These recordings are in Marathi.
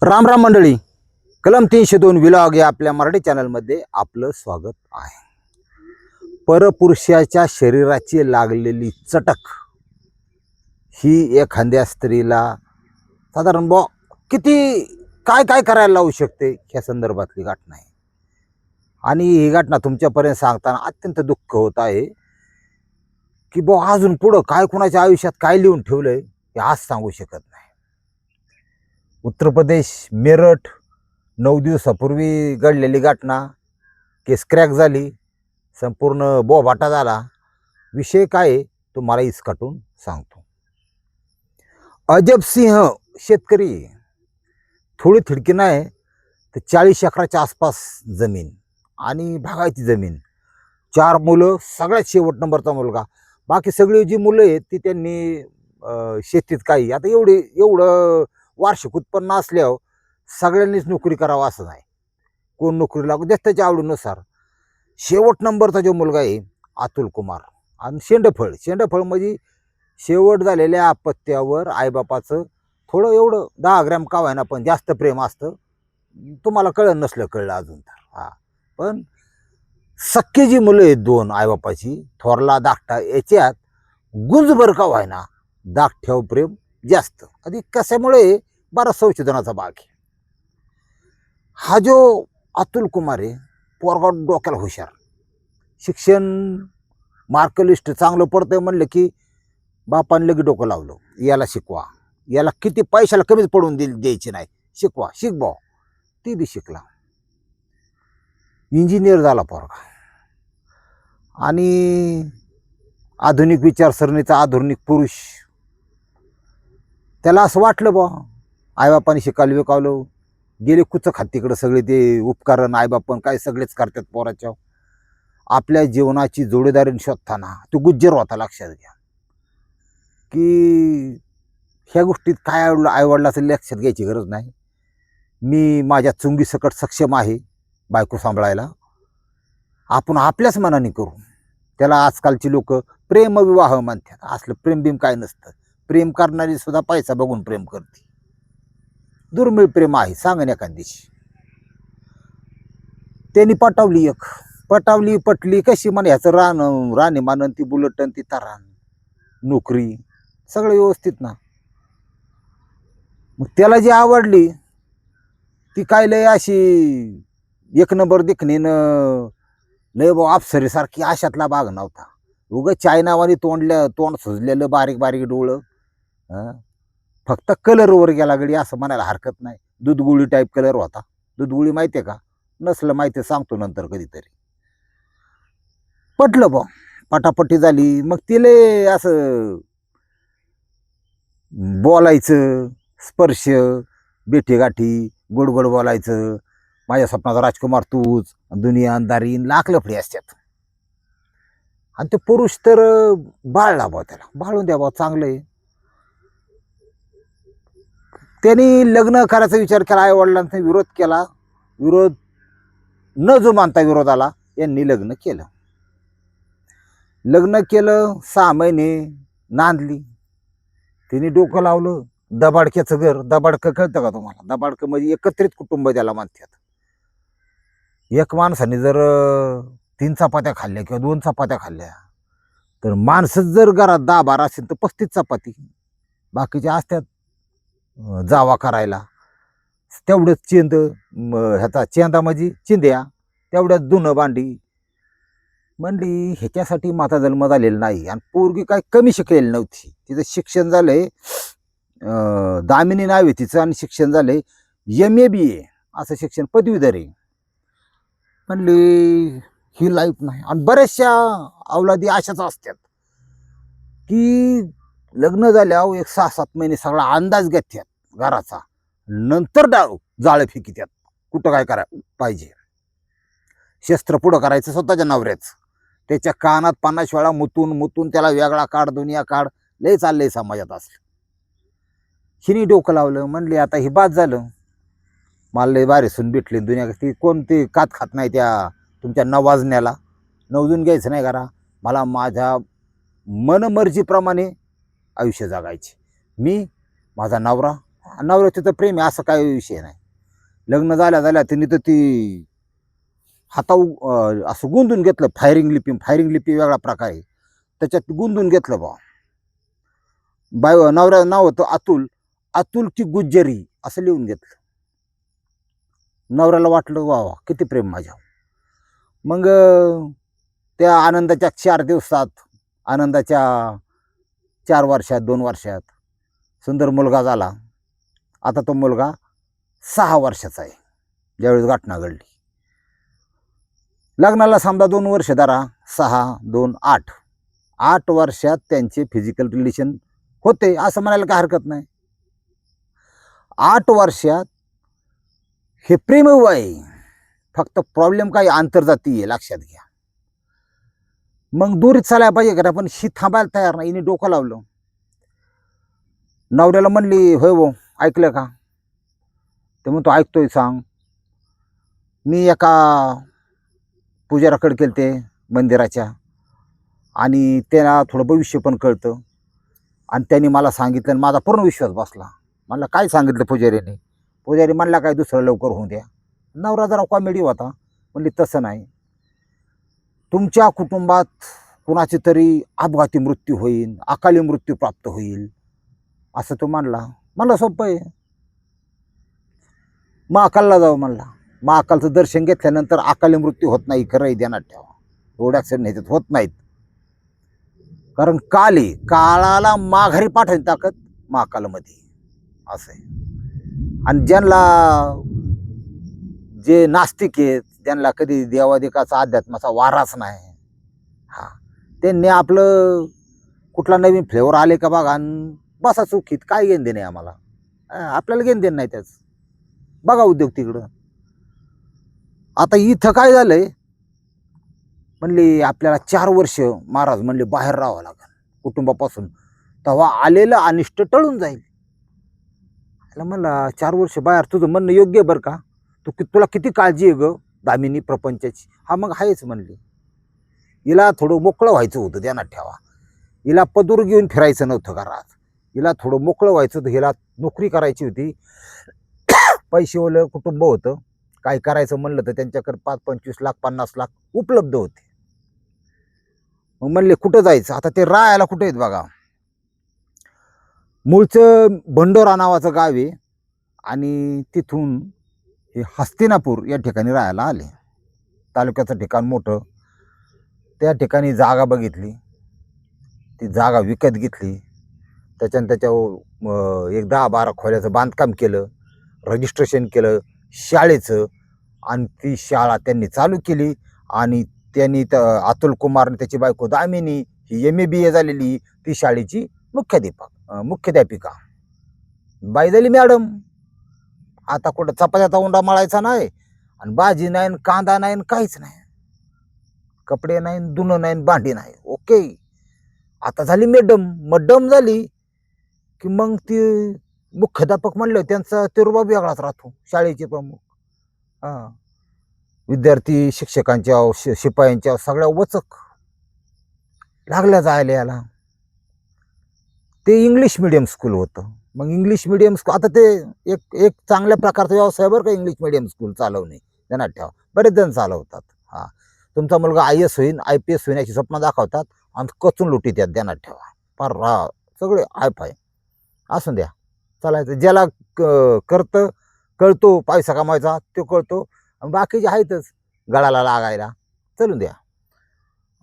राम राम मंडळी, कलम 302 विलॉग या आपल्या मराठी चॅनलमध्ये आपलं स्वागत आहे. परपुरुषाच्या शरीराची लागलेली चटक ही एखाद्या स्त्रीला साधारण किती काय काय करायला लावू शकते ह्या संदर्भातली घटना आहे. आणि ही घटना तुमच्यापर्यंत सांगताना अत्यंत दुःख होत आहे की अजून पुढं काय कुणाच्या आयुष्यात काय लिहून ठेवलंय हे आज सांगू शकत नाही. उत्तर प्रदेश मेरठ 9 दिवसापूर्वी घडलेली घटना. केस क्रॅक झाली, संपूर्ण बोभाटा झाला. विषय काय तो मला इसकाटून सांगतो. अजब सिंह शेतकरी, थोडी थिडकी नाही तर 40 एकराच्या आसपास जमीन आणि भागायची जमीन. 4 मुलं, सगळ्यात शेवट नंबरचा मुलगा. बाकी सगळी जी मुलं आहेत ती त्यांनी शेतीत काही आता एवढं वार्षिक उत्पन्न असल्यावर सगळ्यांनीच नोकरी करावं असं नाही. कोण नोकरी लागू देत त्याच्या आवडीनुसार. शेवट नंबरचा जो मुलगा आहे अतुल कुमार, आणि शेंडफळ म्हणजे शेवट झालेल्या अपत्यावर आईबापाचं थोडं एवढं 10 ग्रॅम का व्हायना पण जास्त प्रेम असतं. तुम्हाला कळलं अजून तर. पण सख्खी जी मुलं आहेत 2 आईबापाची, थोरला धाकटा, याच्यात गुंजभर का व्हायना धाकट्यावर प्रेम जास्त. आधी कशामुळे बराच संशोधनाचा भाग आहे. हा जो अतुल कुमार आहे पोरगा डोक्याला हुशार, शिक्षण मार्क लिस्ट चांगलं पडतंय म्हणलं की बापाने लगे डोकं लावलं, याला शिकवा, याला किती पैशाला कमीच पडून द्यायची नाही, शिकवा, शिक भाऊ. ती बी शिकला, इंजिनियर झाला पोरगा. आणि आधुनिक विचारसरणीचा आधुनिक पुरुष. त्याला असं वाटलं आईबापाने शिकायला विकावलं, गेले कुचक हत्तीकडं सगळे ते उपकरण आईबापन काय सगळेच करतात पोराच्या. आपल्या जीवनाची जोडीदारी शोधताना तो गुज्जर होता. लक्षात घ्या की ह्या गोष्टीत काय आईवडिलाचं लक्षात घ्यायची गरज नाही. मी माझ्या चुंगीसकट सक्षम आहे बायको सांभाळायला, आपण आपल्याच मनाने करू. त्याला आजकालची लोक प्रेमविवाह म्हणतात. असलं प्रेम काय नसतं. प्रेम करणारी सुद्धा पैसा बघून प्रेम करते. दुर्मिळ प्रेम आहे सांगन एखाद्याची. त्यांनी पटली कशी म्हणे, ह्याचं राणे मानन, ती बुलटन, ती तरान, नोकरी सगळं व्यवस्थित ना. मग त्याला जी आवडली ती काय लय अशी 1 नंबर देखणीनं, लय अप्सरेसारखी अशातला भाग नव्हता. उगं चायनावानी तोंड सुजलेलं, बारीक बारीक डोळं, फक्त कलरवर गेला गडी असं म्हणायला हरकत नाही. दूधगुळी टाईप कलर होता. दूधगुळी माहिती आहे का? नसलं माहिती सांगतो नंतर कधीतरी. पटलं पटापटी झाली. मग तिले असं बोलायचं, स्पर्श, भेटीगाठी, गोड गोड बोलायचं. माझ्या स्वप्नाचा राजकुमार तूच, दुनिया अंधारी, लाख लफडी असतात. आणि ते पुरुष तर बाळला त्याला बाळून द्या चांगलं आहे. त्यांनी लग्न करायचा विचार केला. आई वडिलांचा विरोध केला. विरोध न जुमानता विरोधाला यांनी लग्न केलं. 6 महिने नांदली. तिने डोकं लावलं. दबाडक्याचं घर. दबाडकं कळतं का तुम्हाला? दबाडकं म्हणजे एकत्रित कुटुंब त्याला म्हणतात. एक माणसाने जर 3 चपात्या खाल्ल्या किंवा 2 चपात्या खाल्ल्या तर माणसं जर घरात 10-12 असेल तर 35 चपाती. बाकीचे असतात जावा करायला. तेवढंच ह्याचा चेंदा म्हणजे चिंध्या, तेवढ्याच धुणं भांडी. म्हणली ह्याच्यासाठी माझा जन्म झालेला नाही. आणि पोरगी काय कमी शिकलेली नव्हती. तिचं शिक्षण झालंय, दामिनी नाव आहे तिचं, आणि शिक्षण झालंय MA-BA असं शिक्षण, पदवीधर आहे. म्हणली ही लाईफ नाही. आणि बऱ्याचशा अवलादी अशाच असतात की लग्न झाल्यावर 6-7 महिने सगळा अंदाज घेतात घराचा, नंतर जाळं फेकीतात कुठं काय करायला पाहिजे. शस्त्र पुढं करायचं स्वतःच्या नवऱ्याचं. त्याच्या कानात 50 वेळा मुतून त्याला वेगळा काढ, दुनिया काढ, लय चाललंय समाजात असलं. हिने डोकं लावलं. म्हणले आता ही बाद झालं. मला लय बारीसून भेटली दुनिया. ती कोणती कात खात नाही त्या तुमच्या नवाजण्याला. नवजून घ्यायचं नाही करा. मला माझ्या मनमर्जीप्रमाणे आयुष्य जगायचे. मी, माझा नवरा नवऱ्याचं तर प्रेम आहे असं काही विषय नाही. लग्न झाल्या तिने तर ती असं गुंतून घेतलं. फायरिंग लिपी वेगळा प्रकार आहे, त्याच्यात गुंतून घेतलं बा. नवऱ्या नाव होतं अतुल की गुज्जरी असं लिहून घेतलं. नवऱ्याला वाटलं वा वा किती प्रेम माझ्या. मग त्या आनंदाच्या 4 दिवसात, आनंदाच्या 4 वर्षात 2 वर्षात सुंदर मुलगा झाला. आता तो मुलगा 6 वर्षाचा आहे ज्यावेळेस घटना घडली. लग्नाला समजा 2 वर्ष धरा, 6 2 8 वर्षात त्यांचे फिजिकल रिलेशन होते असं म्हणायला काय हरकत नाही. 8 वर्षात हे प्रेमविवाह आहे. फक्त प्रॉब्लेम काय आंतरजातीय आहे, लक्षात घ्या. मग दूरीत चालायला पाहिजे का, पण ही थांबायला तयार नाही. हिने डोकं लावलं. नवऱ्याला म्हणली होय वो ऐकलं का. ते म्हणतो ऐकतोय सांग. मी एका पुजाराकडे गेलते मंदिराच्या, आणि त्याला थोडं भविष्य पण कळतं, आणि त्यांनी मला सांगितलं आणि माझा पूर्ण विश्वास बसला. म्हणलं काय सांगितलं पुजारीने. पुजारी म्हणला काय दुसरं लवकर होऊ द्या. नवरा जरा कॉमेडी होता. म्हणली तसं नाही, तुमच्या कुटुंबात कुणाची तरी अपघाती मृत्यू होईल, अकाली मृत्यू प्राप्त होईल असं तो म्हणला. म्हणलं सोपं आहे, महाकालला जाऊ म्हणला. महाकालचं दर्शन घेतल्यानंतर अकाली मृत्यू होत नाही, खरंही ध्यानात ठेवा. रोड ॲक्सिडेंट ह्याच्यात होत नाहीत, कारण काल आहे, काळाला माघारी पाठवण्याची ताकद महाकालमध्ये असं आहे. आणि जे नास्तिक आहेत, ज्यांना कधी देवादिकाचा अध्यात्माचा वाराच नाही, त्यांनी आपलं कुठला नवीन फ्लेवर आले का बघा आणि बसा चुकीत. काय घेण देणे आम्हाला, आपल्याला घेण देण नाही त्याच. बघा उद्योग तिकडं. आता इथं काय झालंय, म्हणले आपल्याला 4 वर्ष महाराज म्हणले बाहेर राहावं लागेल कुटुंबापासून, तेव्हा आलेलं अनिष्ट टळून जाईल. म्हणला 4 वर्ष बाहेर, तुझं म्हणणं योग्य आहे बरं का, तुला किती काळजी आहे ग दामिनी प्रपंचाची. हा मग आहेच म्हणली. हिला थोडं मोकळं व्हायचं होतं, ध्यानात ठेवा. हिला पदूर घेऊन फिरायचं नव्हतं घरात. हिला थोडं मोकळं व्हायचं होतं. हिला नोकरी करायची होती, पैसेवालं कुटुंब होतं. काय करायचं म्हणलं तर त्यांच्याकडे 5-25 लाख 50 लाख उपलब्ध होते. मग म्हणले कुठं जायचं. आता ते राहायला कुठे आहेत बघा. मूळचं भंडोरा नावाचं गाव आहे, आणि तिथून हे हस्तिनापूर या ठिकाणी राहायला आले. तालुक्याचं ठिकाण मोठं. त्या ठिकाणी जागा बघितली, ती जागा विकत घेतली. त्याच्यावर एक 10-12 खोल्याचं बांधकाम केलं, रजिस्ट्रेशन केलं शाळेचं, आणि ती शाळा त्यांनी चालू केली. आणि त्यांनी अतुल कुमारने त्याची बायको दामिनी ही MA-BA झालेली, ती शाळेची मुख्याध्यापिका बाई झाली मॅडम. आता कुठं चपात्याचा उंडा मळायचा नाही, आणि भाजी नाही, कांदा नाही, काहीच नाही, कपडे नाही, धुणं नाही, भांडी नाही. ओके, आता झाली मॅडम झाली की मग ती मुख्याध्यापक म्हणलं त्यांचा ते रुबाब वेगळाच राहतो. शाळेचे प्रमुख, विद्यार्थी शिक्षकांच्या शिपायांच्या सगळ्या वचक लागल्या जायला याला. ते इंग्लिश मिडियम स्कूल होतं. मग इंग्लिश मिडियम स्कूल, आता ते एक चांगल्या प्रकारचा व्यवसाय बरं का इंग्लिश मिडियम स्कूल चालवणे, ध्यानात ठेवा. बरेच जण चालवतात. तुमचा मुलगा IAS होईल, IPS होईल याची स्वप्न दाखवतात आणि कचून लुटीत यात, ध्यानात ठेवा. फार सगळे हायफाय असून द्या, चालायचं. ज्याला कळतो पैसा कमावायचा तो कळतो, बाकीचे आहेतच गळाला लागायला, चलून द्या.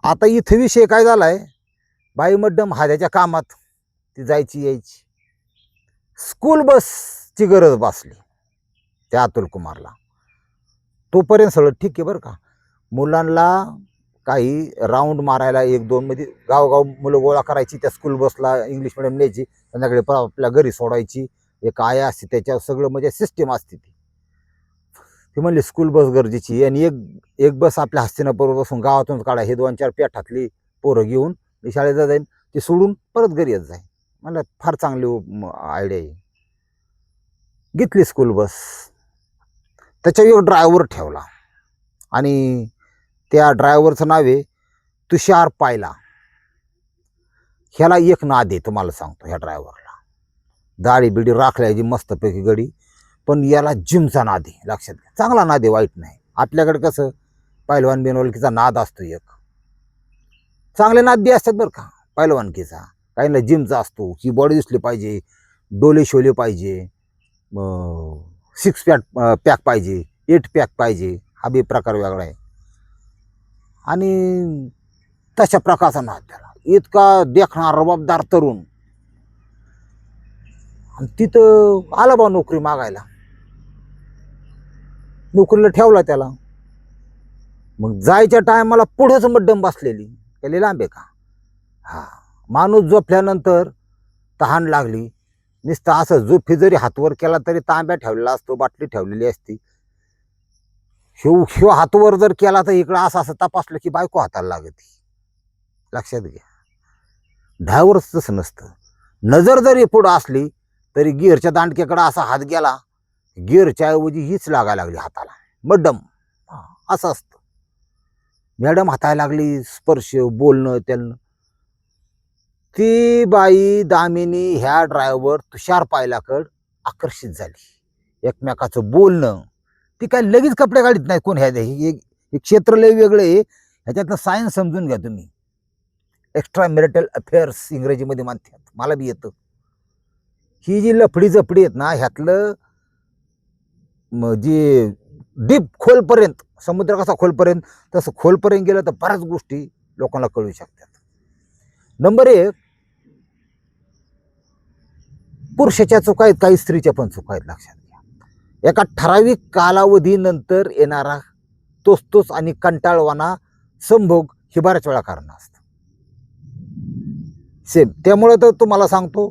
आता इथं विषय काय झालाय, बाई मॅडम हाद्याच्या कामात ती जायची यायची. स्कूल बसची गरज बसली त्या अतुल कुमारला. तोपर्यंत सगळं ठीक आहे बरं का. मुलांना काही राऊंड मारायला 1-2 मध्ये गावगाव मुलं गोळा करायची, त्या स्कूल बसला इंग्लिश मिडियम न्यायची, संध्याकाळी आपल्या घरी सोडायची. एक आया असते त्याच्यावर सगळं म्हणजे सिस्टीम असते. ती म्हणली स्कूल बस गरजेची, आणि एक बस आपल्या हस्तिनापूर बसून गावातून काढा, हे 2-4 पेठातली पोरं घेऊन मी शाळेत जाईन, ती सोडून परत घरी येत जाईन. म्हणलं फार चांगली आयडिया आहे. घेतली स्कूल बस, त्याच्यावर एक ड्रायव्हर ठेवला, आणि त्या ड्रायव्हरचं नाव आहे तुषार पायला. ह्याला एक नाद आहे तुम्हाला सांगतो ह्या ड्रायव्हरला. दाढी बिडी राखल्याची मस्तपैकी गडी. पण याला जिमचा नाद आहे, लक्षात घ्या. चांगला नाद आहे, वाईट नाही. आपल्याकडे कसं पैलवान बिनवलकीचा नाद असतो एक. चांगले नाद बी असतात बरं का पैलवानकीचा. काही ना जिमचा असतो, की बॉडी दिसली पाहिजे, डोले शोले पाहिजे, 6 पॅक पाहिजे, 8 पॅक पाहिजे. हा बी प्रकार वेगळा आहे. आणि तशा प्रकारचा नाद त्याला. इतका देखणार रबाबदार तरुण. आणि तिथं आला बा नोकरी मागायला. नोकरीला ठेवला त्याला. मग जायच्या टायमाला पुढेच मड्डम बसलेली. त्याला लांबे का. हा, माणूस झोपल्यानंतर तहान लागली, नुसतं असं झोपी जरी हातवर केला तरी तांब्या ठेवलेला असतो, बाटली ठेवलेली असती. शिव हातवर जर केला तर इकडं असं असं तपासलं की बायको हाताला लागते. लक्षात घ्या. ड्रायव्हरच तसं नसतं. नजर जरी पुढं असली तरी गिअरच्या दांडक्याकडे असा हात गेला, गिअरच्या ऐवजी हीच लागायला लागली हाताला, मड्डम. असं असतं. मॅडम हातायला लागली, स्पर्श, बोलणं त्यांना. ती बाई दामिनी ह्या ड्रायव्हर तुषार पायलाकड आकर्षित झाली. एकमेकाचं बोलणं. ती काय लगेच कपडे काढत नाही कोण. हे क्षेत्र लय वेगळं आहे. ह्याच्यातलं सायन्स समजून घ्या तुम्ही. एक्स्ट्रा मॅरिटल अफेअर्स इंग्रजीमध्ये म्हणतात, मला बी येतं. ही जी लफडी जफडी आहेत ना, ह्यातलं जे डीप खोलपर्यंत, समुद्र कसा खोलपर्यंत, तसं खोलपर्यंत गेलं तर बऱ्याच गोष्टी लोकांना कळू शकतात. नंबर 1, पुरुषाच्या चुका आहेत, काही स्त्रीच्या पण चुका आहेत, लक्षात घ्या. एका ठराविक कालावधीनंतर येणारा तोच आणि कंटाळवाना संभोग ही बऱ्याच वेळा कारण असतं. सेम. त्यामुळे तर तुम्हाला सांगतो,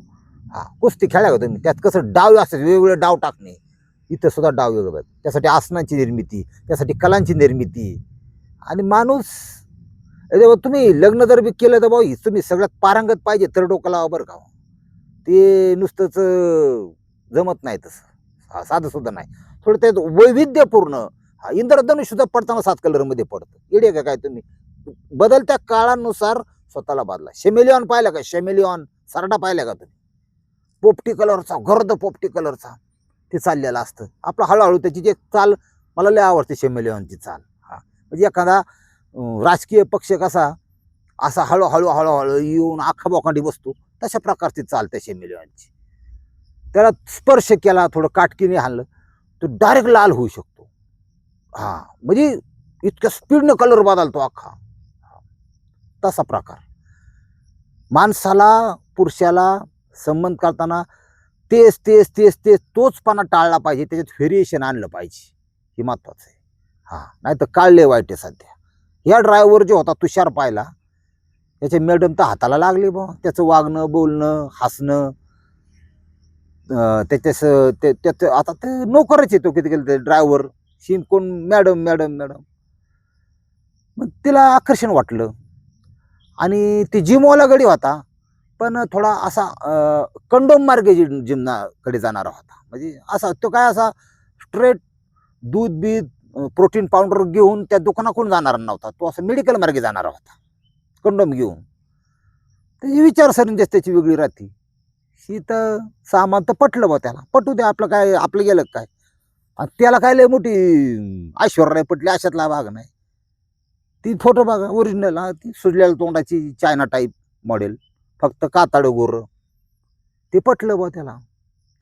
कुस्ती खेळा का तुम्ही, त्यात कसं डाव असतात, वेगवेगळे डाव टाकणे. इथं सुद्धा डाव वेगळे. त्यासाठी आसनाची निर्मिती, त्यासाठी कलांची निर्मिती. आणि माणूस तुम्ही लग्न जर बी केलं तर भाऊ तुम्ही सगळ्यात पारंगत पाहिजे तर डोकं लावा बरं का. ते नुसतंच जमत नाही तसं, साधं सुद्धा नाही. थोडं त्यात वैविध्यपूर्ण. इंद्रधनुष सुद्धा पडताना 7 कलरमध्ये पडतं. येडे का काय तुम्ही. बदलत्या काळानुसार स्वतःला बदला. शेमेलियॉन पाहिलं का, शेमेलियॉन सरडा पाहिला का तुम्ही. पोपटी कलरचा, गर्द पोपटी कलरचा ते चाललेलं असतं. आपलं हळूहळू त्याची जे चाल मला लय आवडते, शेमेलियॉनची चाल. म्हणजे एखादा राजकीय पक्ष कसा असा हळूहळू हळूहळू येऊन आखा बोकांडी बसतो, तशा प्रकारची चाल त्या शेमेलियॉनची. त्याला स्पर्श केला, थोडं काटकीने हाणलं तो डायरेक्ट लाल होऊ शकतो. म्हणजे इतक्या स्पीडनं कलर बदलतो अख्खा. तसा प्रकार. माणसाला, पुरुषाला संबंध करताना तेच तेच तेच तेच तोचपणा टाळला पाहिजे, त्याच्यात व्हेरिएशन आणलं पाहिजे, हे महत्वाचं आहे. नाही तर काळले वाईट आहे सध्या. या ड्रायव्हर जो होता तुषार पायला, त्याचे मॅडम तर हाताला लागले बा. त्याचं वागणं, बोलणं, हसणं, त्याचं आता ते नोकरच येतो किती केलं ते ड्रायव्हर. शिन कोण मॅडम मॅडम मॅडम. मग तिला आकर्षण वाटलं. आणि ती जिमवाला गडी होता, पण थोडा असा कंडोम मार्गे जिमनाकडे जाणारा होता. म्हणजे असा तो काय असा स्ट्रेट दूध बीध प्रोटीन पावडर घेऊन त्या दुकानाकडून जाणारा नव्हता. तो असं मेडिकल मार्गे जाणारा होता, कंडोम घेऊन. त्याची विचारसरणी त्याची वेगळी राहते. ही तर सामान तर पटलं बा त्याला. पटू द्या, आपलं काय, आपलं गेलं काय. त्याला काय लय मोठी ऐश्वर्या पटली अशातला भाग नाही. ती फोटो बघा, ओरिजिनल. ती सुजलेल्या तोंडाची चायना टाईप मॉडेल, फक्त काताडं गोर. ते पटलं बा त्याला.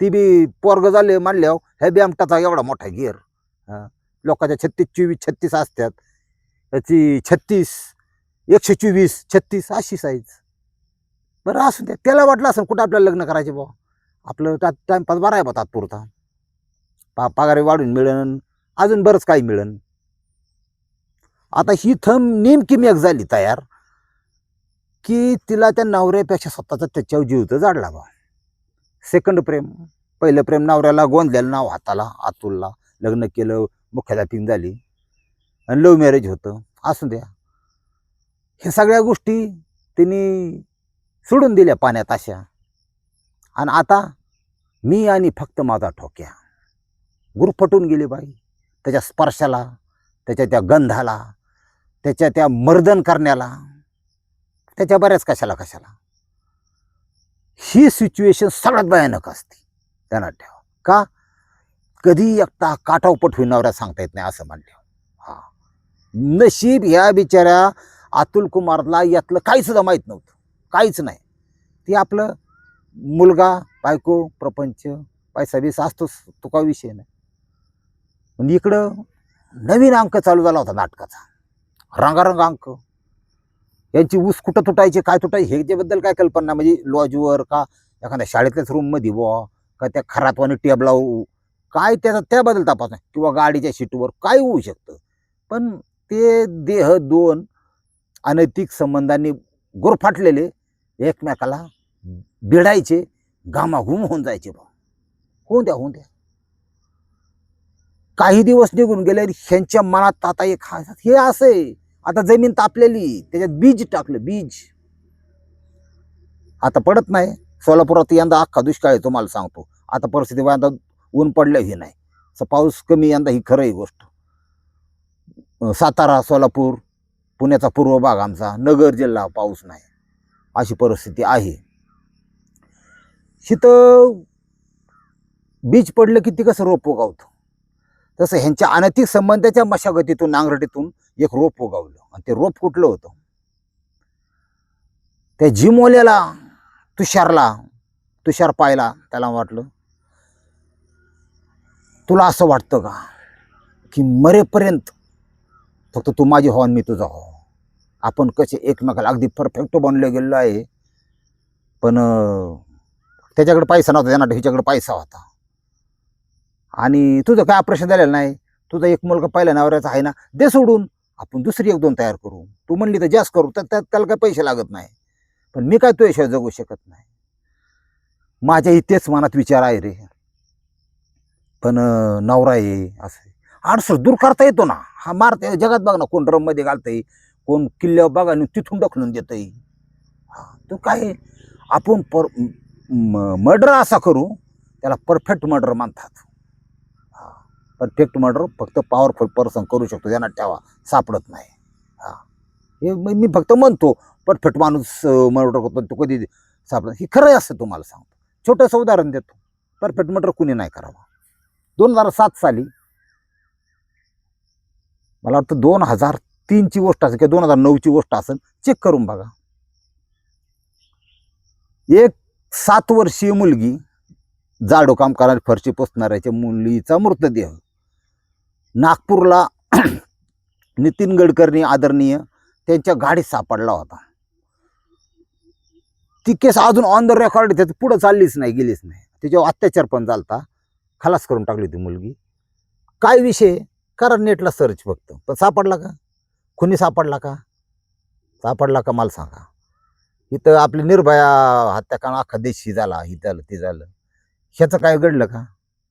ती बी पोरग झाले मानल्यावर ह्या बी आमटाचा एवढा मोठा गिअर. लोकांच्या 36, 24, 36 असतात. त्याची 36, 124, 36 अशी साईज. बरं असू द्या. त्याला वाटलं असं कुठं आपल्याला लग्न करायचे बा, आपलं टाइमपास बरा आहे बा तात्पुरता. पगारी वाढून मिळन, अजून बरंच काही मिळन. आता ही थंब नेमकी मेघ झाली तयार, की तिला त्या नवऱ्यापेक्षा स्वतःचा त्याच्यावर जीवचं जाडला बा. सेकंड प्रेम. पहिलं प्रेम नवऱ्याला गोंधलेलं नाव हाताला, अतुलला लग्न केलं, मुख्याध्यापिका झाली, आणि लव्ह मॅरेज होतं. असू द्या. ह्या सगळ्या गोष्टी तिने सोडून दिल्या पाण्यात अशा. आणि आता मी आणि फक्त माझा ठोक्या. गुरफटून गेली बाई त्याच्या स्पर्शाला, त्याच्या त्या गंधाला, त्याच्या त्या मर्दन करण्याला, त्याच्या बऱ्याच कशाला. ही सिच्युएशन सगळ्यात भयानक असते, ध्यानात ठेवा. का? कधी एकटा काठावर पटवून नवऱ्या सांगता येत नाही असं म्हणलं. हा, नशीब ह्या बिचाऱ्या अतुल कुमारला यातलं काही सुद्धा माहीत नव्हतं, काहीच नाही. ती आपलं मुलगा, बायको, प्रपंच, पैसा बिसा असतोच, तो काही विषय नाही. पण इकडं नवीन अंक चालू झाला होता नाटकाचा, रंगारंग अंक. यांची ऊस कुठं तुटायचे, काय तुटायचे ह्याच्याबद्दल काय कल्पना नाही. म्हणजे लॉजवर का एखाद्या शाळेतल्याच रूममध्ये बुवा, का त्या खरातवानी टेबलावर, काय त्याचा त्याबद्दल तपास नाही, किंवा गाडीच्या सीटवर काय होऊ शकतं. पण ते देह दोन अनैतिक संबंधांनी गुरफाटलेले एकमेकाला भिडायचे, घामाघूम होऊन जायचे. बा होऊन द्या. काही दिवस निघून गेले, ह्यांच्या मनात आता एक हे असं आहे, आता जमीन तापलेली, त्याच्यात बीज टाकलं, बीज आता पडत नाही. सोलापुरात यंदा अख्खा दुष्काळ आहे तुम्हाला सांगतो. आता परिस्थिती यंदा ऊन पडलं ही नाही, पाऊस कमी यंदा, ही खरं ही गोष्ट. सातारा, सोलापूर, पुण्याचा पूर्व भाग आमचा, नगर जिल्हा पाऊस नाही, अशी परिस्थिती आहे. तिथं बीज पडलं की ती कसं रोप उगावतं, तसं ह्यांच्या अनैतिक संबंधाच्या मशागतीतून, नांगरटीतून एक रोप उगवलं. आणि ते रोप कुठलं होतं? त्या जिमोल्याला, तुषार पाहिला, त्याला वाटलं, तुला असं वाटतं का की मरेपर्यंत फक्त तू माझी हो आणि मी तुझा हो, आपण कसे एकमेकाला अगदी परफेक्ट बनले गेलो आहे. पण त्याच्याकडे पैसा नव्हता, त्यांना ह्याच्याकडे पैसा होता. आणि तुझं काय ऑपरेशन झालेलं नाही, तुझा एक मुलगा पहिल्या नवऱ्याचा आहे ना, दे सोडून, आपण दुसरी एक दोन तयार करू. तू म्हणली तर जास्त करू, तर त्याला काय पैसे लागत नाही. पण मी काय तुझ्याशिवाय जगू शकत नाही. माझ्या इथेच मनात विचार आहे रे, पण नवरा आहे असं आडसर दूर करता येतो ना. हा मारते जगात बघ ना, कोण ड्रममध्ये घालतंय, कोण किल्ल्यावर बघा तिथून ढकलून देतंय. तो काय आपण मर्डर असा करू, त्याला परफेक्ट मर्डर म्हणतात. परफेक्ट मर्डर फक्त पॉवरफुल पर्सन करू शकतो, त्यांना ठेवा, सापडत नाही. हा, हे मी फक्त म्हणतो परफेक्ट माणूस मर्डर करतो, तो कधी सापडत, हे खरं असतं. तुम्हाला सांगतो, छोटंसं उदाहरण देतो. परफेक्ट मर्डर कुणी नाही करावा. 2007 साली, मला वाटतं 2003ची गोष्ट असेल किंवा 2009ची गोष्ट असेल, चेक करून बघा. एक 7 वर्षीय मुलगी, जाडो काम करणारी, फरशी पुसणाऱ्याच्या मुलीचा मृतदेह नागपूरला नितीन गडकरी आदरणीय त्यांच्या गाडीत सापडला होता. ती केस अजून ऑन द रेकॉर्ड, त्याची पुढे चाललीच नाही, गेलीच नाही. त्याच्यावर अत्याचार पण झालता, खलास करून टाकली ती मुलगी. काय विषय करा नेटला सर्च फक्त, पण सापडला का? खुनी सापडला का? सापडला का मला सांगा. इथं आपली निर्भया हत्याकांड अख्खा देशी झाला, ही झालं ते झालं, ह्याचं काय घडलं का?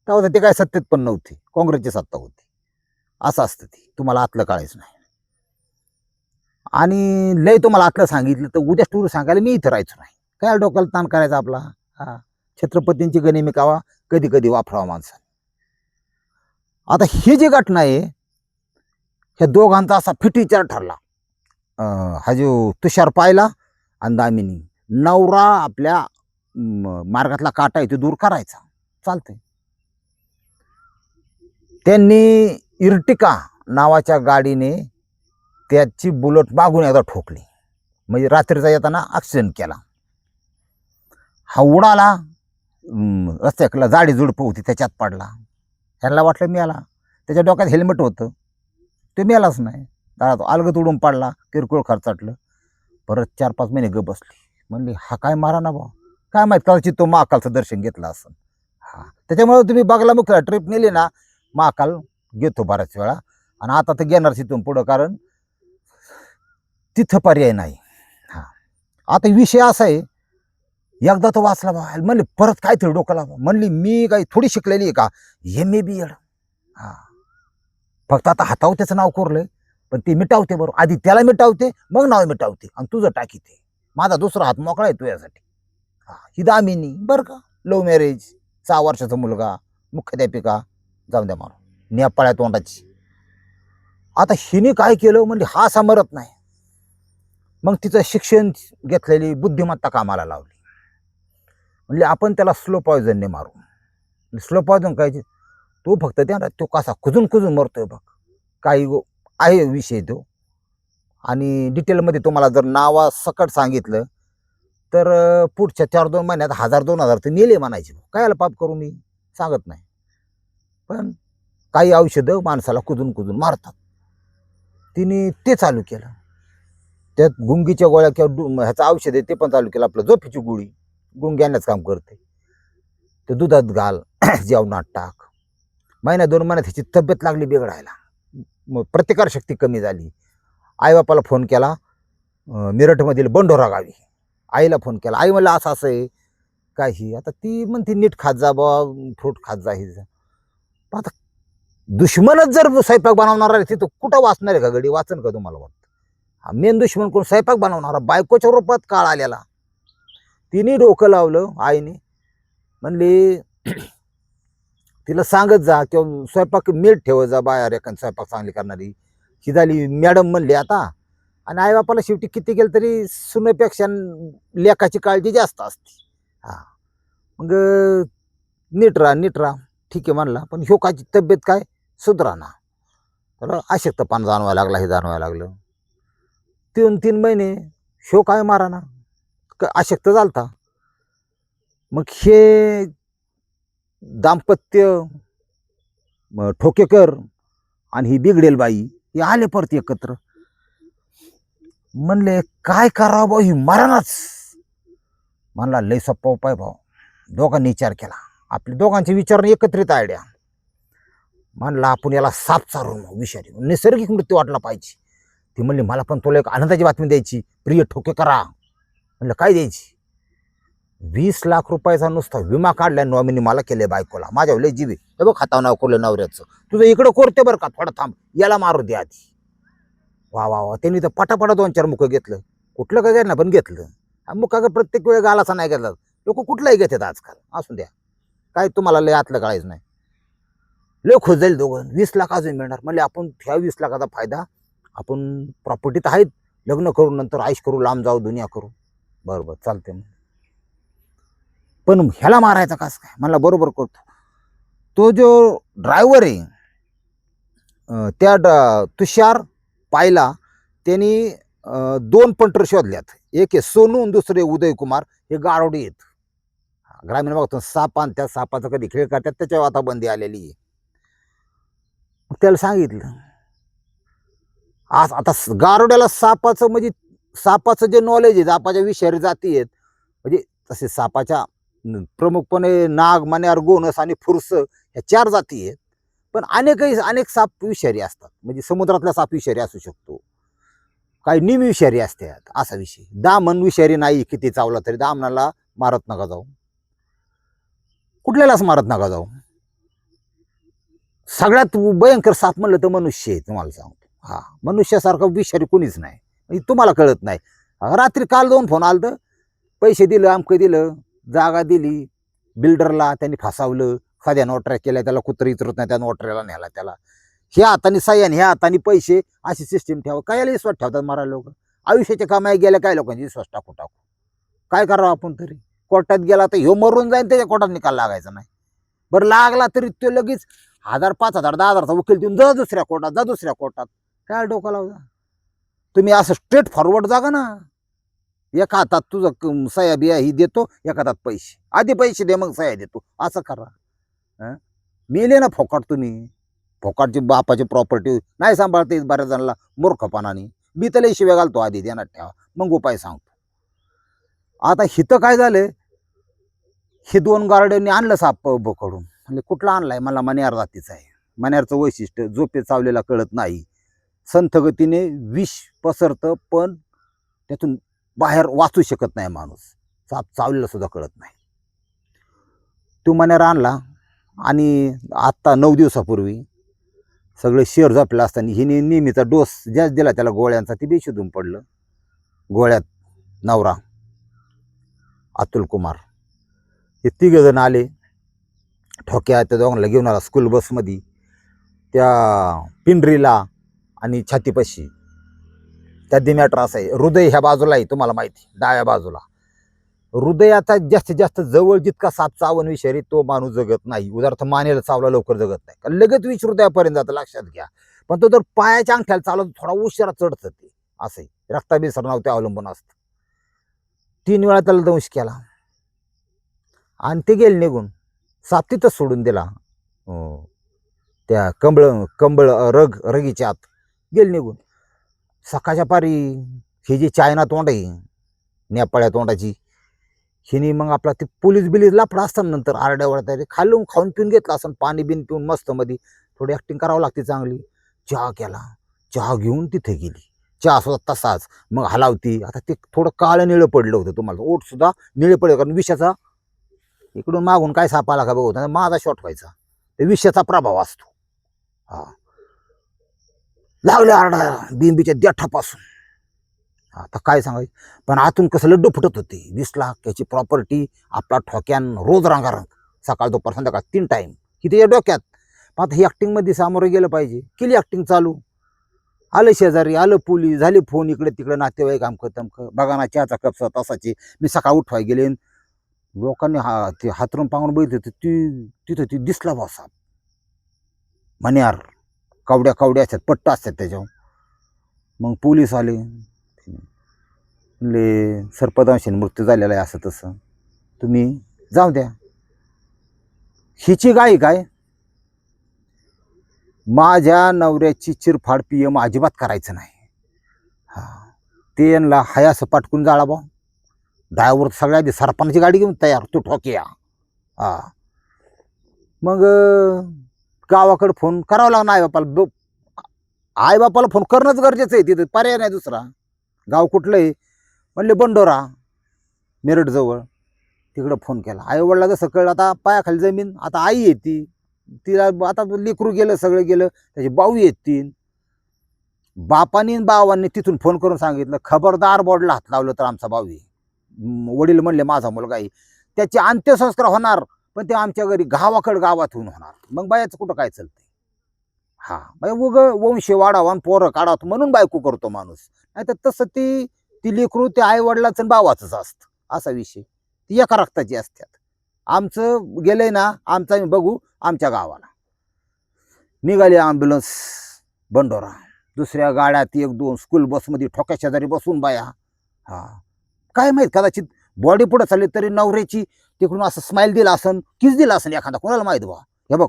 तेव्हा ते काय सत्तेत पण नव्हती, काँग्रेसची सत्ता होती. असं असतं ती, तुम्हाला आतलं कळायचं नाही. आणि लय तुम्हाला आतलं सांगितलं तर उद्या स्टोरी सांगायला मी इथं राहायचो नाही. काय डोक्याला ताण करायचा आपला. हा, छत्रपतींची गणी मिकावा, कधी कधी वापरावा माणसाने. आता ही जी घटना आहे, ह्या दोघांचा असा फिटीचार ठरला. हा जो तुषार पाहिला आणि दामिनी, नवरा आपल्या मार्गातला काटा आहे तो दूर करायचा, चालतंय. त्यांनी इर्टिका नावाच्या गाडीने त्याची बुलेट मागून एकदा ठोकली, म्हणजे रात्रीचा येताना ॲक्सिडेंट केला. हा उडाला, रस्त्याला जाडी जुडप होती, त्याच्यात पडला. ह्याला वाटलं मेला, त्याच्या डोक्यात हेल्मेट होतं, ते मेलाच नाही. दारात अलगत उडून पडला, किरकोळ खर्चाटलं. परत 4-5 महिने गप बसली, म्हणली हा काय मारा ना बा, काय माहीत, कदाचित तो महाकालचं दर्शन घेतलं असं. हा, त्याच्यामुळे तुम्ही बागला मुखला ट्रिप नेली ना, महाकाल घेतो बऱ्याच वेळा. आणि आता तर घेणार तिथून पुढं, कारण तिथं पर्याय नाही. हा, आता विषय असा आहे, एकदा तो वाचला बा, म्हणले परत काय तरी डोक्याला, म्हणली मी काही थोडी शिकलेली आहे का, MA-BEd. हा, फक्त आता हातावर त्याचं नाव कोरलंय, पण ते मिटावते बरोबर. आधी त्याला मिटावते, मग नाव मिटावते, आणि तुझं टाकीते. माझा दुसरा हात मोकळा आहे तुझ्यासाठी. हा, ही दामिनी बरं का, लव्ह मॅरेज, 6 वर्षाचा मुलगा, मुख्याध्यापिका, जाऊन द्या मारून, नेपाळ्या तोंडाची. आता हिने काय केलं, म्हणजे हा समरत नाही. मग तिचं शिक्षण घेतलेली बुद्धिमत्ता कामाला लावली. म्हणले आपण त्याला स्लो पॉयझनने मारू. स्लो पॉयझन काय तो फक्त त्या तो कसा खुजून खुजून मरतोय बघ, काही आहे विषय तो. आणि डिटेलमध्ये तुम्हाला जर नावासकट सांगितलं तर पुढच्या 4-2 महिन्यात 1000-2000 तर नेले म्हणायचे. कायला पाप करू मी सांगत नाही, पण काही औषधं माणसाला कुजून कुजून मारतात. तिने ते चालू केलं. त्यात गुंगीच्या गोळ्या किंवा ह्याचं औषध आहे ते पण चालू केलं. आपलं झोपेची गोळी गुंगी आणण्याचं काम करते, ते दुधात घाल, जेवणात टाक. 1-2 महिन्यात ह्याची तब्येत लागली बिघडायला, मग प्रतिकारशक्ती कमी झाली. आईबापाला फोन केला, मिरठमधील बंडोरा गावी आईला फोन केला. आई म्हणलं असं असं आहे काही. आता ती म्हणते नीट खात जा बा, फ्रूट खात जा. ही आता दुश्मनच जर स्वयंपाक बनवणारा आहे तिथं कुठं वाचणार आहे का गडी? वाचन का तुम्हाला वाटतं? मेन दुश्मन कोण? स्वयंपाक बनवणारा, बायकोच्या रूपात काळ आलेला. तिने डोकं लावलं आईने, म्हणली तिला सांगत जा किंवा स्वयंपाक मीठ ठेवत जा बाहेर, एखादी स्वयंपाक चांगली करणारी. ही झाली मॅडम म्हणली आता. आणि आईबापाला शेवटी किती केलं तरी सुनेपेक्षा लेकाची काळजी जास्त असते. हा, मग नीट राहा ठीक आहे म्हणला. पण ह्योकाची तब्येत काय सुधरा ना, त्याला अशक्तपणा जाणवायला लागला, हे जाणवायला लागलं. 3 महिने ह्यो काय मारा ना, अशक्त झालता. मग हे दाम्पत्य ठोकेकर आणि ही बिघडेल बाई हे आले परत एकत्र. म्हणले काय करावं भाऊ, ही मरणाच. म्हणला लय सोपा उपाय भाऊ. दोघांनी विचार केला, आपल्या दोघांचे विचार एकत्रित आयडिया. म्हणला आपण याला साप चारून विषारी नैसर्गिक मृत्यू वाटला पाहिजे. ती म्हणली मला पण तुला एक आनंदाची बातमी द्यायची, प्रिय ठोकेकरा. म्हणलं काय द्यायची? 20 लाख रुपयाचा नुसता विमा काढलाय नॉमिनी मला केले बायकोला. माझ्या लय जीवी हे बघ, हातावर नाव कोरलं नवऱ्याचं. तुझं इकडं कोरते बरं का, थोडं थांब, याला मारू दे आधी. वा वा वा, त्यांनी तर पटापटा 2-4 मुखं घेतलं. कुठलं काय ना पण घेतलं. मुखा का प्रत्येक वेळ गालाचा नाही घेतला. लोक कुठलाही घेतात आजकाल, असू द्या, काय तुम्हाला लय आतलं कळायचं नाही. लय खुश जाईल दोघं. 20 लाख अजून मिळणार. म्हणजे आपण ह्या 20 लाखाचा फायदा आपण प्रॉपर्टीत आहेत, लग्न करू, नंतर आयुष करू, लांब जाऊ, दुनिया करू. बरोबर चालते. पण ह्याला मारायचा कस काय? मला बरोबर करतो. तो जो ड्रायव्हर आहे त्या तुषार पाहिला, त्यांनी 2 पंटर शोधल्यात. एक आहे सोनू आणि दुसरे उदय कुमार. हे गारोडी आहेत. ग्रामीण भागातून साप आणि त्या सापाचा कधी खेळ करतात, त्याच्यावर आता बंदी आलेली आहे. त्याला सांगितलं आज आता गारोड्याला सापाचं म्हणजे सापाचं जे नॉलेज आहे, सापाच्या विषारी जाती आहेत. म्हणजे तसे सापाच्या प्रमुखपणे नाग, मण्यार, गोनस आणि फुरस ह्या 4 जाती आहेत. पण अनेक साप विषारी असतात. म्हणजे समुद्रातला साप विषारी असू शकतो, काही निमविषारी असतात, असा विषय. दामन विषारी नाही, किती चावला तरी दामनाला मारत नका जाऊ, कुठल्यालाच मारत नका जाऊ. सगळ्यात भयंकर साप म्हणलं तर मनुष्य आहे, तुम्हाला सांगतो. हा, मनुष्यासारखा विषारी कोणीच नाही. तुम्हाला कळत नाही. रात्री काल 2 फोन आलं तर पैसे दिलं, अमकं दिलं, जागा दिली बिल्डरला, त्यांनी फसावलं, साध्या नोटऱ्या केल्या, त्याला कुत्र इतरत नाही, त्या नोटऱ्याला न्याला त्याला. ह्या हाताने साह्यान, ह्या हाताने पैसे, अशी सिस्टीम ठेवा. काय विश्वास ठेवतात मारा लोक? आयुष्याच्या कमाई गेल्या काय लोकांची विश्वास टाकू काय करावं आपण तरी? कोर्टात गेला तर ह्यो मरून जाईल, त्याच्या कोर्टात निकाल लागायचा नाही. बरं लागला तरी तो लगेच 1000, 5000, 10,000चा वकील देऊन जा दुसऱ्या कोर्टात. काय डोका लावता तुम्ही? असं स्ट्रेट फॉरवर्ड जागा ना. एका हातात तुझं सह्या बिया ही देतो, एका हातात पैसे, आधी पैसे दे मग सह्या देतो, असं करा. मेले ना फोकाट तुम्ही. फोकाटची बापाची प्रॉपर्टी नाही सांभाळते बऱ्याच जणांना मूर्खपणाने. मी त्याला शिव्या घालतो, आधी देण्यात ठेवा, मग उपाय सांगतो. आता हिथं काय झालं, हे 2 गार्ड्यांनी आणलं साप पकडून. म्हणजे कुठला आणलाय? मला मण्यार जातीचा आहे. मण्यारचं वैशिष्ट्य झोपे चावलेला कळत नाही, संथ गतीने विष पसरतं, पण त्यातून बाहेर वाचू शकत नाही माणूस. साप चावलेला सुद्धा कळत नाही. तो मण्यार आणला आणि आत्ता 9 दिवसापूर्वी सगळे शेअर झोपले असताना हिने नेहमीचा डोस ज्याच दिला त्याला गोळ्यांचा, ती बेशुद्धून पडलं. गोळ्यात नवरा अतुल कुमार, हे 3 जण आले. ठोक्या त्या दोघांना घेऊन आला स्कूल बसमध्ये, त्या पिंडरीला आणि छातीपाशी. त्यात मॅटर असं आहे, हृदय ह्या बाजूला आहे, तुम्हाला माहिती, डाव्या बाजूला. हृदयाचा जास्तीत जास्त जवळ जितका साप चावून विषारी तो माणूस जगत नाही. उदाहरणार्थ मानेला चावला लवकर जगत नाही, कारण लगेच विष हृदयापर्यंत जातं, लक्षात घ्या. पण तो जर पायाच्या अंगठ्याला चावला थोडा उशिरा चढतं ते, असंही रक्ताभिसरणावर ते अवलंबून असतं. 3 वेळा त्याला दंश केला आणि ते गेले निघून. साप तिथंच सोडून दिला. त्या कंबळ रगीच्या आत गेले निघून. सकाळच्या पारी ही जी चायना तोंड आहे, नेपाळ्या तोंडाची, हिने मग आपला ते पोलीस बिलीस लापडा असताना नंतर आरड्यावर खालून खाऊन पिऊन घेतला असं, पाणी बिन पिऊन मस्त मध्ये थोडी ॲक्टिंग करावं लागते चांगली. चहा केला, चहा घेऊन तिथे गेली. चहा सुद्धा तसाच मग हलावती. आता ते थोडं काळं निळं पडलं होतं, तुम्हाला ओठ सुद्धा निळे पडलं, कारण विषाचा इकडून मागून काय साप आला का बघू, माझा शॉट व्हायचा, ते विषाचा प्रभाव असतो. हा, लागले आरडा बिंबीच्या देठापासून. आता काय सांगायचं, पण आतून कसं लड्डू फुटत होते. 20 लाख याची प्रॉपर्टी, आपला ठोक्यान रोज रांगारंग, सकाळ दुपार संध्याकाळ 3 टाइम, किती या डोक्यात. पण आता ही ॲक्टिंगमध्ये सामोरं गेलं पाहिजे. केली ॲक्टिंग चालू. आलं शेजारी, आलं पोलीस, झाले फोन इकडे तिकडे, नातेवाईक आमकं तमकं. बघा ना, चहाचा कपसा तसाची. मी सकाळ उठवाय गेले, लोकांनी ते हातरून पांगून बघितलं, तिथं ती दिसला बा साप. मण्यार कावड्या असतात, पट्ट असतात त्याच्यावर. मग पोलीस आले, म्हणले सर्पदंशाने मृत्यू झालेला आहे असं तसं, तुम्ही जाऊ द्या. हिची गाय काय, माझ्या नवऱ्याची चिरफाड PM अजिबात करायचं नाही. हा, ते यांना हाय असं पाटकून जाळा बा. ड्रायव्हर सगळ्या आधी सरपंचाची गाडी घेऊन तयार, तू ठोक्या. हा, मग गावाकडे फोन करावा लागणार आईबापाला फोन करणंच गरजेचं आहे, तिथं पर्याय नाही दुसरा. गाव कुठलं आहे म्हणले, बंडोरा, मेरठजवळ. तिकडं फोन केला. आईवडिला जसं कळलं, आता पायाखाली जमीन. आता आई येते, तिला आता लेकरू गेलं, सगळं गेलं, त्याची बाऊ येतील. बापानी बावांनी तिथून फोन करून सांगितलं, खबरदार बोर्डला हात लावलं तर आमचा भाऊ आहे. वडील म्हणले माझा मुलगा आहे, त्याचे अंत्यसंस्कार होणार, पण ते आमच्या घरी गावात होऊन होणार. मग बायाचं कुठं काय चालतंय. हा, उग वंश वाढावा आणि पोरं काढावं म्हणून बायको करतो माणूस. नाही तर तसं ती लेकरू ते आई वडिलाचं आणि भावाचंच असतं, असा विषय. ती एका रक्ताची असतात. आमचं गेलंय ना, आमचं आम्ही बघू आमच्या गावाला. निघाली ॲम्ब्युलन्स बंडोरा. दुसऱ्या गाड्यात 1-2 स्कूल बसमध्ये ठोक्या शेजारी बसून बाया. हा, काय माहीत, कदाचित बॉडी पुढे चालली तरी नवऱ्याची तिकडून असं स्माईल दिला असन, किस दिला असेल एखादा, कोणाला माहीत बा. हे बघ,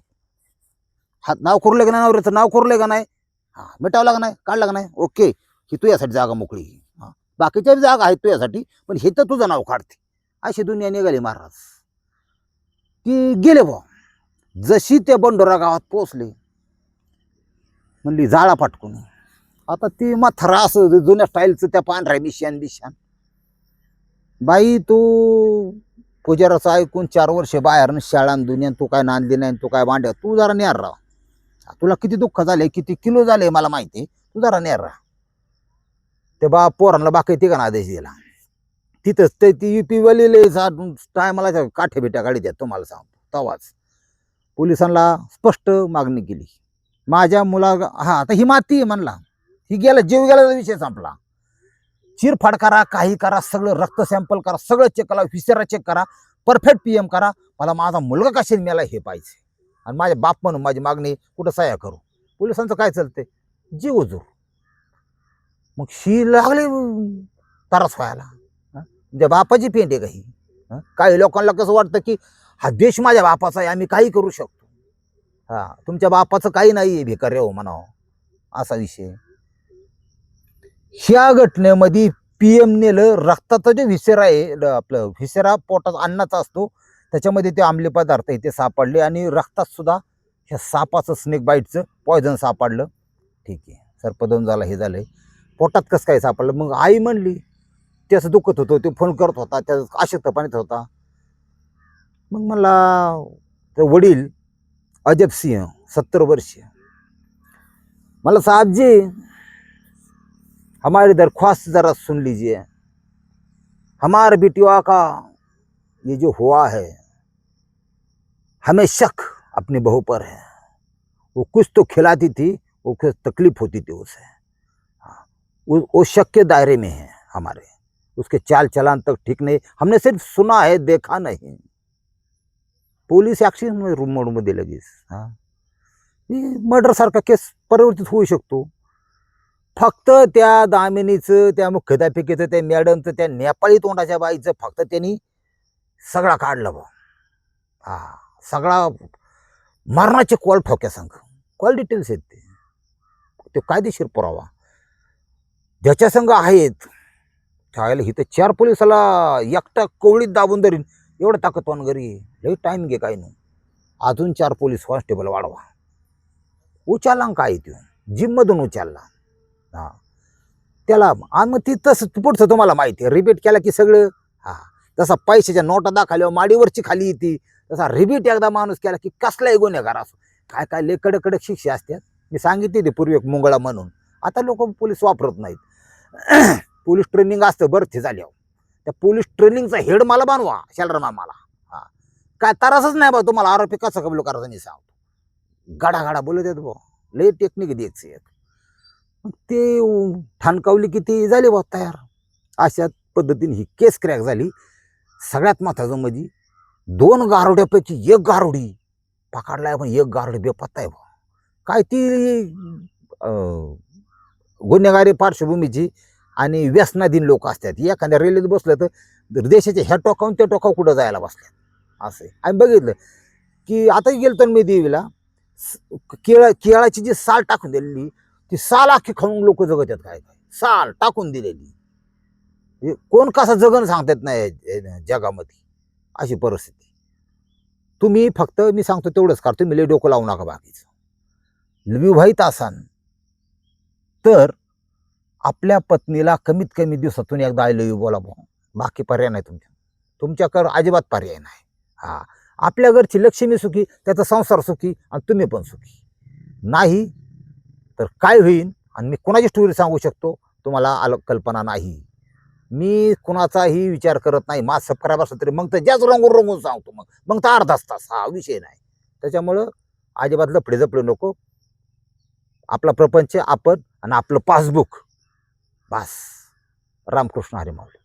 हात नाव करू का नाही, नवऱ्याचं नाव करू का नाही, हा, मिटावं का नाही, काढलं का नाही, ओके, ही तू यासाठी जागा मोकळी. हा, बाकीच्या जागा आहेत तू यासाठी, पण हे तर तुझं नाव काढते. अशी दुनिया निघाली महाराज. ती गेले बा. जशी त्या बंडोरा गावात पोचले, म्हणली जाळा पाटकून. आता ती म्हातारा असं जुन्या स्टाईलचं, त्या पांढऱ्या मिशान बाई, तू पुजाराचं ऐकून 4 वर्ष बाहेर शाळा दुनिया, तू काय नांदली नाही, तू काय भांड्या, तू जरा नेर राहा. तुला किती दुःख झाले, किती किलो झाले मला माहिती, तू जरा नेर राहा. ते पोरांना बाकी तिघांना आदेश दिला. तिथंच ते ती UP वाले टायमाला काठे बिट्या गाडी द्या, तुम्हाला सांगतो. तवाच पोलिसांना स्पष्ट मागणी केली, माझ्या मुला. हा, आता ही माती म्हणला, ही गेला, जीव गेला, विषय संपला. चिरफाड करा, काही करा, सगळं रक्त सॅम्पल करा, सगळं चेक करा, विसरा चेक करा, परफेक्ट PM करा. मला माझा मुलगा कशाने मेला हे पाहिजे, आणि माझ्या बाप म्हणून माझी मागणी कुठं सह्या करू. पोलिसांचं काय चालतंय, जीव जो. मग शी लागले त्रास व्हायला. म्हणजे बापाची पेंट आहे काही. काही लोकांना कसं वाटतं की हा देश माझ्या बापाचा आहे, आम्ही काही करू शकतो. हा, तुमच्या बापाचं काही नाही आहे, भिकार हो म्हणावं, असा विषय. ह्या घटनेमध्ये PM नेलं, रक्ताचा जे व्हिसेरा आहे, आपलं व्हिसेरा पोटात अन्नाचा असतो, त्याच्यामध्ये ते अंमली पदार्थ आहे ते सापडले, आणि रक्तात सुद्धा ह्या सापाचं, स्नेक बाईटचं पॉयझन सापडलं. ठीक आहे, सर्पदंश झाला, हे झालंय, पोटात कसं काय सापडलं. मग आई म्हणली त्याचं दुखत होतं, ते फोन करत होता, त्याचं अशक्तपणात होता. मग मला वडील अजब सिंह 70 वर्ष, मला साहब जी हमारी दरख्वास्त जरा सुन लीजिए, हमारे बिटिया का ये जो हुआ है, हमें शक अपनी बहू पर है, वो कुछ तो खिलाती थी, वो कुछ तकलीफ होती थी उसे, वो शक के दायरे में है हमारे, उसके चाल चलन तक ठीक नहीं, हमने सिर्फ सुना है देखा नहीं. पोलीस ऍक्शन मोडमध्ये लगेच. हा, मर्डर सारखा केस परिवर्तित होऊ शकतो. फक्त त्या दामिनीचं, त्या मुख्याध्यापिकेचं, त्या मॅडमचं, त्या नेपाळी तोंडाच्या बाईचं फक्त त्यांनी सगळा काढला बा. हा, सगळा मरणाचे कॉल ठोक्या संघ, कॉल डिटेल्स आहेत ते कायदेशीर पुरावा ज्याच्या संघ आहेत. त्यावेळेला इथं 4 पोलिसाला एकटा कोवळीत दाबून धरीन एवढं ताकदवान घरी लई टाइम घे काय नाही. अजून 4 पोलीस कॉन्स्टेबल वाढवा. उचलला काय तो जिममधून उचलला. हा, त्याला मग ती तसं पुढचं तुम्हाला माहिती आहे, रिपीट केला की सगळं. हा, तसा पैशाच्या नोटा दाखवल्यावर माडीवरची खाली येते, तसा रिपीट एकदा माणूस केला की कसलाही गुन्हेगार असो, काय काय लय कडक कडक शिक्षा असतात. मी सांगितले ते पूर्वी एक मुंगळा म्हणून. आता लोक पोलीस वापरत नाहीत. पोलीस ट्रेनिंग असतं भरती झाल्यावर. त्या पोलीस ट्रेनिंगचा हेड मला बनवा शालराम मामाला. हा, काय त्रासच नाही बा तुम्हाला आरोपी कसं कबूल करायचं नाही सांगतो. गाडा गाडा बोलत येत बा, लय टेक्निक द्यायचं एक. ते ठाणकावली की ती झाली बा तयार. अशा पद्धतीने ही केस क्रॅक झाली. सगळ्यात महत्वाचं म्हणजे 2 गारोड्यापैकी 1 गारोडी पकडलाय, पण 1 गारोडी बेपत्ता आहे बा. काय ती गुन्हेगारी पार्श्वभूमीची आणि व्यसनाधीन लोक असतात. एखाद्या रेल्वेत बसलं तर देशाच्या ह्या टोकावून त्या टोकावर कुठं जायला बसल्यात. असं आम्ही बघितलं की आता गेलो तर मी देवीला केळाची जी साल टाकून दिलेली, ती साल अख्खी खाऊन लोक जगत आहेत. काय काय साल टाकून दिलेली, कोण कसा जगन सांगतात नाही जगामध्ये. अशी परिस्थिती. तुम्ही फक्त मी सांगतो तेवढंच करा, तुम्ही लय डोकं लावू नका बाकीचं. विवाहित असाल तर आपल्या पत्नीला कमीत कमी दिवसातून एकदा आय लव्ह यू बोला. बाकी पर्याय नाही तुमच्याकडे अजिबात पर्याय नाही. हा, आपल्या घरची लक्ष्मी सुखी, त्याचा संसार सुखी आणि तुम्ही पण सुखी. नाही तर काय होईल आणि मी कोणाची स्टोरी सांगू शकतो तुम्हाला कल्पना नाही. मी कुणाचाही विचार करत नाही. माझ सबस्क्राईब असलं तरी मग तर ज्याच रंगून रंगून सांगतो. मग तर अर्धाच तास, हा विषय नाही. त्याच्यामुळं अजिबात लफडे जपडे नको. आपला प्रपंच आपण आणि आपलं पासबुक, बस. रामकृष्ण हरी माऊली.